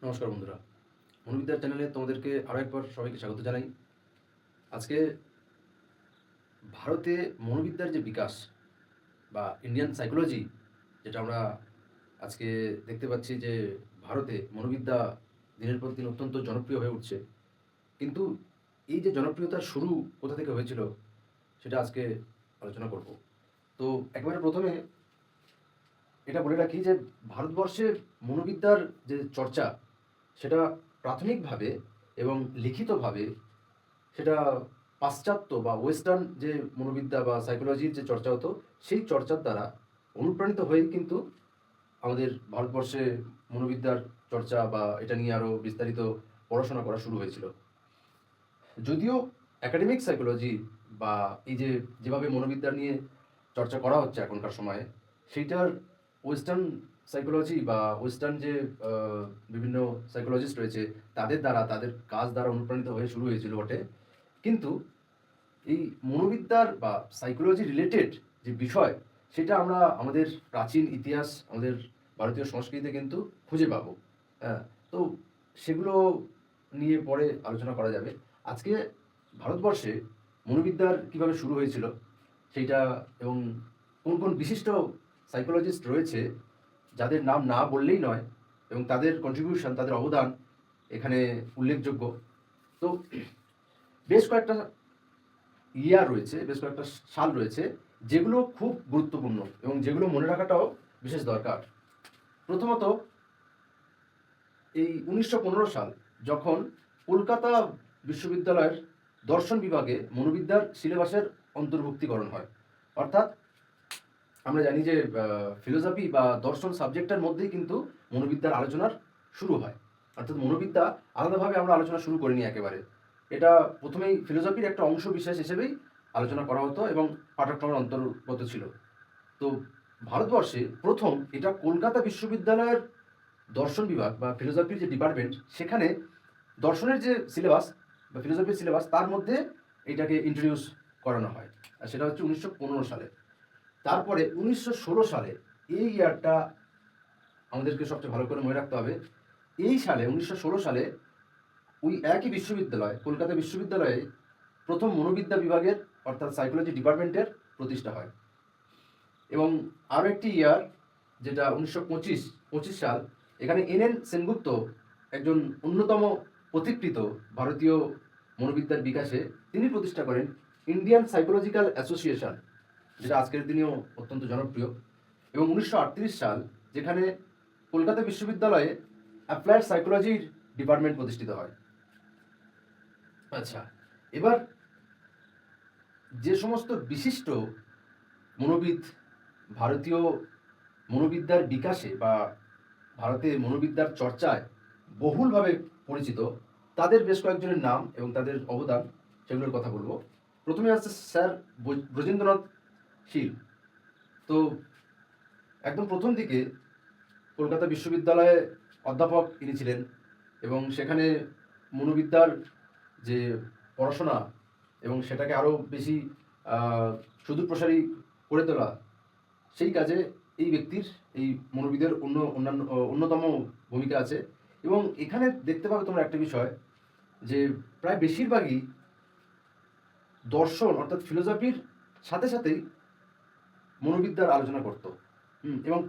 নমস্কার বন্ধুরা, মনোবিদ্যার চ্যানেলে তোমাদেরকে আরও একবার সবাইকে স্বাগত জানাই। আজকে ভারতে মনোবিদ্যার যে বিকাশ বা ইন্ডিয়ান সাইকোলজি, যেটা আমরা আজকে দেখতে পাচ্ছি যে ভারতে মনোবিদ্যা দিনের পর দিন অত্যন্ত জনপ্রিয় হয়ে উঠছে। কিন্তু এই যে জনপ্রিয়তার শুরু কোথা থেকে হয়েছিল সেটা আজকে আলোচনা করব। তো একেবারে প্রথমে এটা বলে রাখি যে ভারতবর্ষে মনোবিদ্যার যে চর্চা সেটা প্রাথমিকভাবে এবং লিখিতভাবে সেটা পাশ্চাত্য বা ওয়েস্টার্ন যে মনোবিদ্যা বা সাইকোলজির যে চর্চা হতো সেই চর্চার দ্বারা অনুপ্রাণিত হয়েই কিন্তু আমাদের ভারতবর্ষে মনোবিদ্যার চর্চা বা এটা নিয়ে আরও বিস্তারিত পড়াশোনা করা শুরু হয়েছিল। যদিও একাডেমিক সাইকোলজি বা এই যে যেভাবে মনোবিদ্যা নিয়ে চর্চা করা হচ্ছে এখনকার সময়ে, সেইটার ওয়েস্টার্ন সাইকোলজি বা ওয়েস্টার্ন যে বিভিন্ন সাইকোলজিস্ট রয়েছে তাদের দ্বারা, তাদের কাজ দ্বারা অনুপ্রাণিত হয়ে শুরু হয়েছিল বটে। কিন্তু এই মনোবিদ্যার বা সাইকোলজি রিলেটেড যে বিষয় সেটা আমরা আমাদের প্রাচীন ইতিহাস, আমাদের ভারতীয় সংস্কৃতিতে কিন্তু খুঁজে পাবো। হ্যাঁ, তো সেগুলো নিয়ে পরে আলোচনা করা যাবে। আজকে ভারতবর্ষে মনোবিদ্যার কিভাবে শুরু হয়েছিল সেইটা, এবং কোন কোন বিশিষ্ট সাইকোলজিস্ট রয়েছে যাদের নাম না বললেই নয় এবং তাদের কন্ট্রিবিউশন, তাদের অবদান এখানে উল্লেখযোগ্য। তো বেশ কয়েকটা রয়েছে, বেশ কয়েকটা সাল রয়েছে যেগুলো খুব গুরুত্বপূর্ণ এবং যেগুলো মনে রাখাটাও বিশেষ দরকার। প্রথমত এই 1915 সাল, যখন কলকাতা বিশ্ববিদ্যালয়ের দর্শন বিভাগে মনোবিদ্যার সিলেবাসের অন্তর্ভুক্তিকরণ হয়। অর্থাৎ আমরা জানি যে ফিলোসফি বা দর্শন সাবজেক্টের মধ্যেই কিন্তু মনোবিদ্যার আলোচনার শুরু হয়। অর্থাৎ মনোবিদ্যা আলাদাভাবে আমরা আলোচনা শুরু করিনি একেবারে। এটা প্রথমেই ফিলোসফির একটা অংশ বিশেষ হিসেবেই আলোচনা করা হতো এবং পাঠ্যক্রমের অন্তর্গত ছিল। তো ভারতবর্ষে প্রথম এটা কলকাতা বিশ্ববিদ্যালয়ের দর্শন বিভাগ বা ফিলোসফির যে ডিপার্টমেন্ট, সেখানে দর্শনের যে সিলেবাস বা ফিলোসফির সিলেবাস তার মধ্যে এটাকে ইন্ট্রোডিউস করানো হয়। আর সেটা হচ্ছে 1915 সালে। তারপরে 1916 সালে, এই ইয়ারটা আমাদেরকে সবচেয়ে ভালো করে মনে রাখতে হবে। এই সালে 1916 সালে ওই একই বিশ্ববিদ্যালয়, কলকাতা বিশ্ববিদ্যালয়ে প্রথম মনোবিদ্যা বিভাগের অর্থাৎ সাইকোলজি ডিপার্টমেন্টের প্রতিষ্ঠা হয়। এবং আরও একটি ইয়ার, যেটা 1925 সাল, এখানে এন সেনগুপ্ত, একজন অন্যতম পথিকৃত ভারতীয় মনোবিদ্যার বিকাশে, তিনি প্রতিষ্ঠা করেন ইন্ডিয়ান সাইকোলজিক্যাল অ্যাসোসিয়েশন, যেটা আজকের দিনেও অত্যন্ত জনপ্রিয়। এবং 1938 সাল, যেখানে কলকাতা বিশ্ববিদ্যালয়ে অ্যাপ্লায়েড সাইকোলজির ডিপার্টমেন্ট প্রতিষ্ঠিত হয়। আচ্ছা, এবার যে সমস্ত বিশিষ্ট মনোবিদ ভারতীয় মনোবিদ্যার বিকাশে বা ভারতে মনোবিদ্যার চর্চায় বহুলভাবে পরিচিত, তাদের বেশ কয়েকজনের নাম এবং তাদের অবদান, সেগুলোর কথা বলবো। প্রথমে আছে স্যার ব্রজেন্দ্রনাথ শীল। তো একদম প্রথম দিকে কলকাতা বিশ্ববিদ্যালয়ে অধ্যাপক ইনি ছিলেন এবং সেখানে মনোবিদ্যার যে পড়াশোনা এবং সেটাকে আরও বেশি সুদূর প্রসারী করে তোলা, সেই কাজে এই ব্যক্তির, এই মনোবিদের অন্যতম ভূমিকা আছে। এবং এখানে দেখতে পাবে তোমরা একটা বিষয়, যে প্রায় বেশিরভাগই দর্শন অর্থাৎ ফিলোসফির সাথে সাথেই মনোবিদ্যার আলোচনা করত। এবং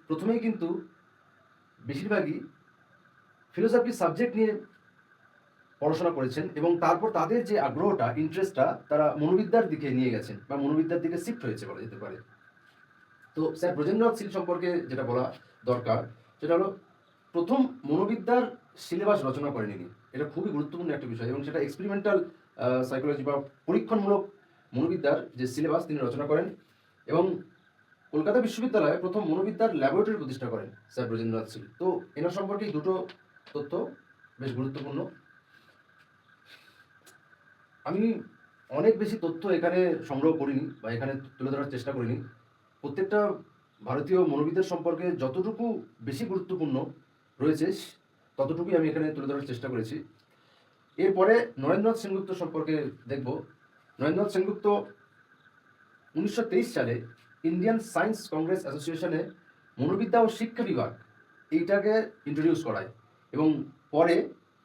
প্রথমেই কিন্তু বেশিরভাগই ফিলোসফির সাবজেক্ট নিয়ে পড়াশোনা করেছেন এবং তারপর তাদের যে আগ্রহটা, ইন্টারেস্টটা, তারা মনোবিদ্যার দিকে নিয়ে গেছেন বা মনোবিদ্যার দিকে শিফট হয়েছে বলা যেতে পারে। তো স্যার ব্রজেন্দ্রনাথ শীল সম্পর্কে যেটা বলা দরকার, সেটা হলো প্রথম মনোবিদ্যার সিলেবাস রচনা করেন ইনি। এটা খুবই গুরুত্বপূর্ণ একটা বিষয় এবং সেটা এক্সপেরিমেন্টাল সাইকোলজি বা পরীক্ষণমূলক মনোবিদ্যার যে সিলেবাস তিনি রচনা করেন। এবং কলকাতা বিশ্ববিদ্যালয়ে প্রথম মনোবিদ্যার ল্যাবরেটরি প্রতিষ্ঠা করেন স্যার ব্রজেন্দ্রনাথ শীল। তো এনার সম্পর্কে দুটো তথ্য বেশ গুরুত্বপূর্ণ। আমি অনেক বেশি তথ্য এখানে সংগ্রহ করিনি বা এখানে তুলে ধরার চেষ্টা করিনি। প্রত্যেকটা ভারতীয় মনোবিদের সম্পর্কে যতটুকু বেশি গুরুত্বপূর্ণ রয়েছে ততটুকুই আমি এখানে তুলে ধরার চেষ্টা করেছি। এরপরে নরেন্দ্রনাথ সেনগুপ্ত সম্পর্কে দেখব। নরেন্দ্রনাথ সেনগুপ্ত 1923 সালে ইন্ডিয়ান সায়েন্স কংগ্রেস অ্যাসোসিয়েশনে মনোবিদ্যা ও শিক্ষা বিভাগ এইটাকে ইন্ট্রোডিউস করায় এবং পরে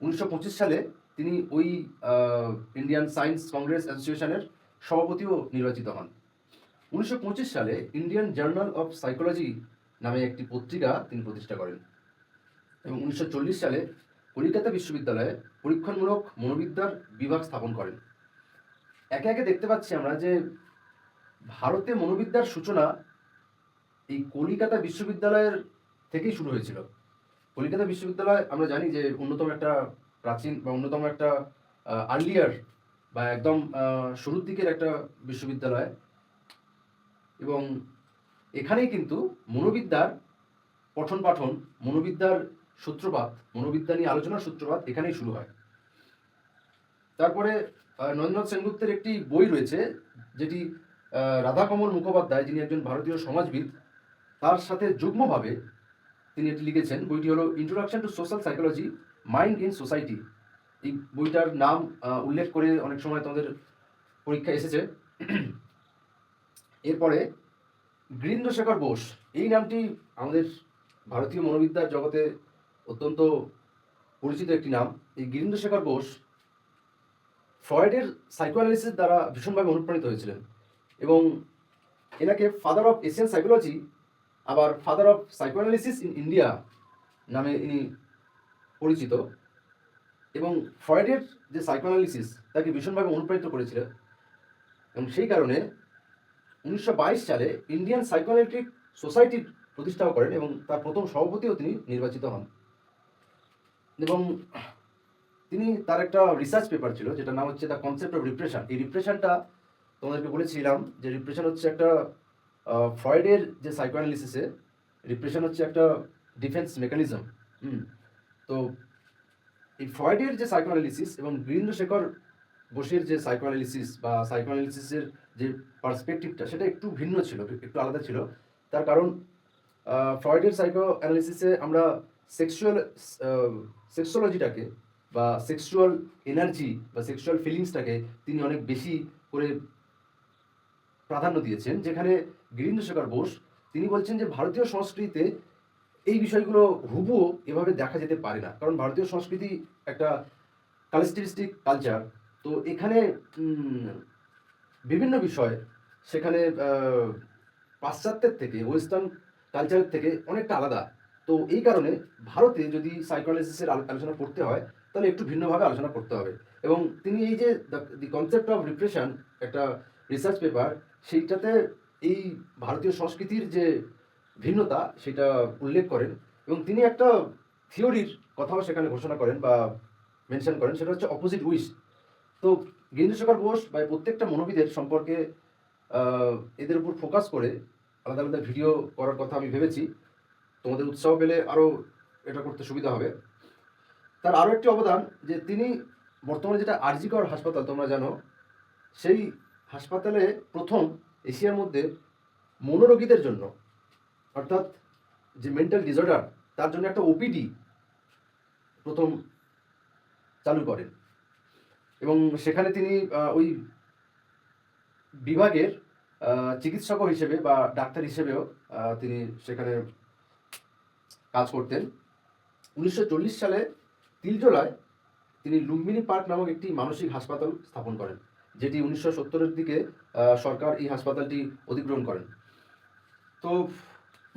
1925 সালে তিনি ওই ইন্ডিয়ান সায়েন্স কংগ্রেস অ্যাসোসিয়েশনের সভাপতিও নির্বাচিত হন। 1925 সালে ইন্ডিয়ান জার্নাল অফ সাইকোলজি নামে একটি পত্রিকা তিনি প্রতিষ্ঠা করেন এবং 1940 সালে কলিকাতা বিশ্ববিদ্যালয়ে পরীক্ষণমূলক মনোবিদ্যার বিভাগ স্থাপন করেন। একে একে দেখতে পাচ্ছি আমরা যে ভারতে মনোবিদ্যার সূচনা এই কলিকাতা বিশ্ববিদ্যালয়ের থেকেই শুরু হয়েছিল। কলিকাতা বিশ্ববিদ্যালয় আমরা জানি যে অন্যতম একটা প্রাচীন বা অন্যতম একটা আর্লিয়ার বা একদম শুরুর দিকের একটা বিশ্ববিদ্যালয়, এবং এখানেই কিন্তু মনোবিদ্যার পঠন পাঠন, মনোবিদ্যার সূত্রপাত, মনোবিদ্যা নিয়ে আলোচনার সূত্রপাত এখানেই শুরু হয়। তারপরে নরেন্দ্রনাথ সেনগুপ্তের একটি বই রয়েছে যেটি রাধাকমল মুখোপাধ্যায়, যিনি একজন ভারতীয় সমাজবিদ, তার সাথে যুগ্মভাবে তিনি এটি লিখেছেন। বইটি হলো introduction to social psychology, mind in society. এই বইটার নাম উল্লেখ করে অনেক সময় তোমাদের পরীক্ষা এসেছে। এরপরে গিরীন্দ্রশেখর বোস, এই নামটি আমাদের ভারতীয় মনোবিদ্যার জগতে অত্যন্ত পরিচিত একটি নাম। এই গিরীন্দ্রশেখর বোস ফ্রয়েডের সাইকোঅ্যানালিসিস দ্বারা ভীষণভাবে অনুপ্রাণিত হয়েছিলেন এবং এনাকে ফাদার অফ এশিয়ান সাইকোলজি, আবার father of psychoanalysis in India নামে ইনি পরিচিত। এবং ফ্রয়েডের যে সাইকোঅ্যানালিসিস তাকে ভীষণভাবে অনুপ্রাণিত করেছিল এবং সেই কারণে 1922 সালে ইন্ডিয়ান সাইকোঅ্যানালিটিক সোসাইটির প্রতিষ্ঠাও করেন এবং তার প্রথম সভাপতিও তিনি নির্বাচিত হন। এবং তিনি তার একটা রিসার্চ পেপার ছিল যেটার নাম হচ্ছে দ্য কনসেপ্ট অফ রিপ্রেশন। এই রিপ্রেশনটা তোমাদেরকে বলেছিলাম যে রিপ্রেশন হচ্ছে একটা ফ্রয়েডের যে সাইকোঅ্যানালিসিসে রিপ্রেশন হচ্ছে একটা ডিফেন্স মেকানিজম। তো এই ফ্রয়েডের যে সাইকোঅ্যানালিসিস এবং বীরেন্দ্রশেখর বোসের যে সাইকোঅ্যানালিসিস বা সাইকোঅ্যানালিসিসের যে পার্সপেক্টিভটা সেটা একটু ভিন্ন ছিল, একটু আলাদা ছিল। তার কারণ ফ্রয়েডের সাইকোঅ্যানালিসিসে আমরা সেক্সোলজিটাকে বা সেক্সুয়াল এনার্জি বা সেক্সুয়াল ফিলিংসটাকে তিনি অনেক বেশি করে প্রাধান্য দিয়েছেন, যেখানে গিরীন্দ্রশেখর বোস তিনি বলছেন যে ভারতীয় সংস্কৃতিতে এই বিষয়গুলো হুবহু এভাবে দেখা যেতে পারে না, কারণ ভারতীয় সংস্কৃতি একটা কালেস্টিভিস্টিক কালচার। তো এখানে বিভিন্ন বিষয় সেখানে পাশ্চাত্যের থেকে, ওয়েস্টার্ন কালচারের থেকে অনেকটা আলাদা। তো এই কারণে ভারতে যদি সাইকোঅ্যানালিসিসের আলোচনা করতে হয় তাহলে একটু ভিন্নভাবে আলোচনা করতে হবে। এবং তিনি এই যে দি কনসেপ্ট অফ রিপ্রেশন একটা রিসার্চ পেপার, সেইটাতে এই ভারতীয় সংস্কৃতির যে ভিন্নতা সেটা উল্লেখ করেন এবং তিনি একটা থিওরির কথাও সেখানে ঘোষণা করেন বা মেনশন করেন, সেটা হচ্ছে অপোজিট উইশ। তো গিরীন্দ্রশেখর বোস বা প্রত্যেকটা মনোবিদের সম্পর্কে এদের উপর ফোকাস করে আলাদা আলাদা ভিডিও করার কথা আমি ভেবেছি। তোমাদের উৎসাহ পেলে আরও এটা করতে সুবিধা হবে। তার আরও একটি অবদান যে তিনি বর্তমানে যেটা আরজি কর হাসপাতাল তোমরা জানো, সেই হাসপাতালে প্রথম এশিয়ার মধ্যে মনোরোগীদের জন্য, অর্থাৎ যে মেন্টাল ডিসঅর্ডার, তার জন্য একটা ওপিডি প্রথম চালু করেন এবং সেখানে তিনি ওই বিভাগের চিকিৎসক হিসেবে বা ডাক্তার হিসেবেও তিনি সেখানে কাজ করতেন। 1940 সালে তিলজলায় তিনি লুম্বিনী পার্ক নামক একটি মানসিক হাসপাতাল স্থাপন করেন, যেটি 1970-এর দিকে সরকার এই হাসপাতালটি অধিগ্রহণ করেন। তো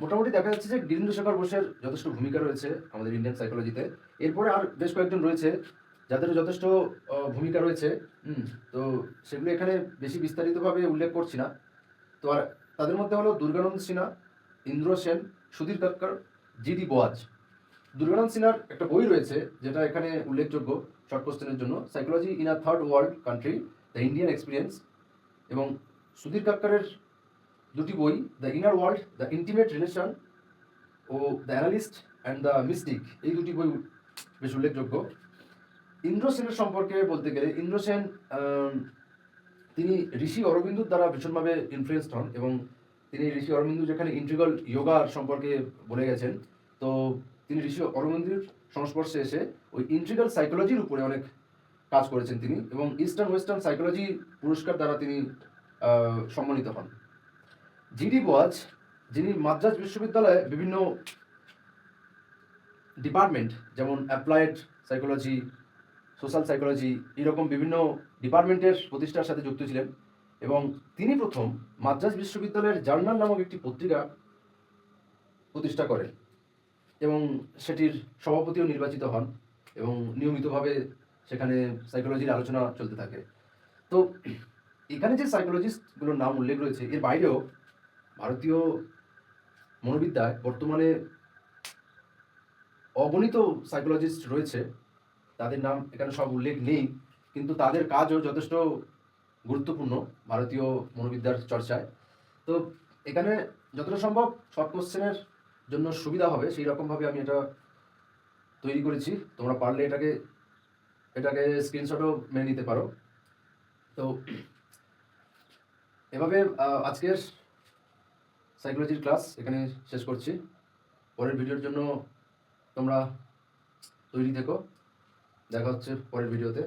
মোটামুটি দেখা যাচ্ছে যে গিরীন্দ্রশেখর বোসের যথেষ্ট ভূমিকা রয়েছে আমাদের ইন্ডিয়ান সাইকোলজিতে। এরপরে আর বেশ কয়েকজন রয়েছে যাদেরও যথেষ্ট ভূমিকা রয়েছে। তো সেগুলো এখানে বেশি বিস্তারিতভাবে উল্লেখ করছি না। তো আর তাদের মধ্যে হলো দুর্গানন্দ সিনহা, ইন্দ্র সেন, সুধীর কাক্কর, জিডি বোয়াজ। দুর্গানন্দ সিনহার একটা বই রয়েছে যেটা এখানে উল্লেখযোগ্য শর্ট কোশ্চেনের জন্য, psychology in a third world country, the Indian experience. এবং সুধীর কাক্করের দুটি বই, the inner world, the intimate relation ও the analyst and the mystic, এই দুটি বই বেশ উল্লেখযোগ্য। ইন্দ্র সেনের সম্পর্কে বলতে গেলে, ইন্দ্র সেন তিনি ঋষি অরবিন্দুর দ্বারা ভীষণভাবে ইনফ্লুয়েসড হন এবং তিনি ঋষি অরবিন্দু যেখানে ইন্ট্রিগাল যোগার সম্পর্কে বলে গেছেন, তো তিনি ঋষি অরবিন্দুর সংস্পর্শে এসে ওই ইন্ট্রিগাল সাইকোলজির উপরে অনেক কাজ করেছেন তিনি, এবং ইস্টার্ন ওয়েস্টার্ন সাইকোলজি পুরস্কার দ্বারা তিনি সম্মানিত হন। জিডি বোয়াজ, যিনি মাদ্রাজ বিশ্ববিদ্যালয়ে বিভিন্ন ডিপার্টমেন্ট যেমন অ্যাপ্লায়েড সাইকোলজি, সোশ্যাল সাইকোলজি, এরকম বিভিন্ন ডিপার্টমেন্টের প্রতিষ্ঠার সাথে যুক্ত ছিলেন এবং তিনি প্রথম মাদ্রাজ বিশ্ববিদ্যালয়ের জার্নাল নামক একটি পত্রিকা প্রতিষ্ঠা করেন এবং সেটির সভাপতিও নির্বাচিত হন এবং নিয়মিতভাবে সেখানে সাইকোলজির আলোচনা চলতে থাকে। তো এখানে যে সাইকোলজিস্টগুলোর নাম উল্লেখ রয়েছে, এর বাইরেও ভারতীয় মনোবিদ্যায় বর্তমানে অগণিত সাইকোলজিস্ট রয়েছে। তাদের নাম এখানে সব উল্লেখ নেই, কিন্তু তাদের কাজও যথেষ্ট গুরুত্বপূর্ণ ভারতীয় মনোবিদ্যার চর্চায়। তো এখানে যতটা সম্ভব শর্ট কোশ্চেনের জন্য সুবিধা হবে সেই রকমভাবে আমি এটা তৈরি করেছি। তোমরা পারলে এটাকে স্ক্রিনশটও মেনে নিতে পারো। তো এভাবে আজকের সাইকোলজির ক্লাস এখানে শেষ করছি। পরের ভিডিওর জন্য তোমরা তৈরি থেকো। দেখা হচ্ছে পরের ভিডিওতে।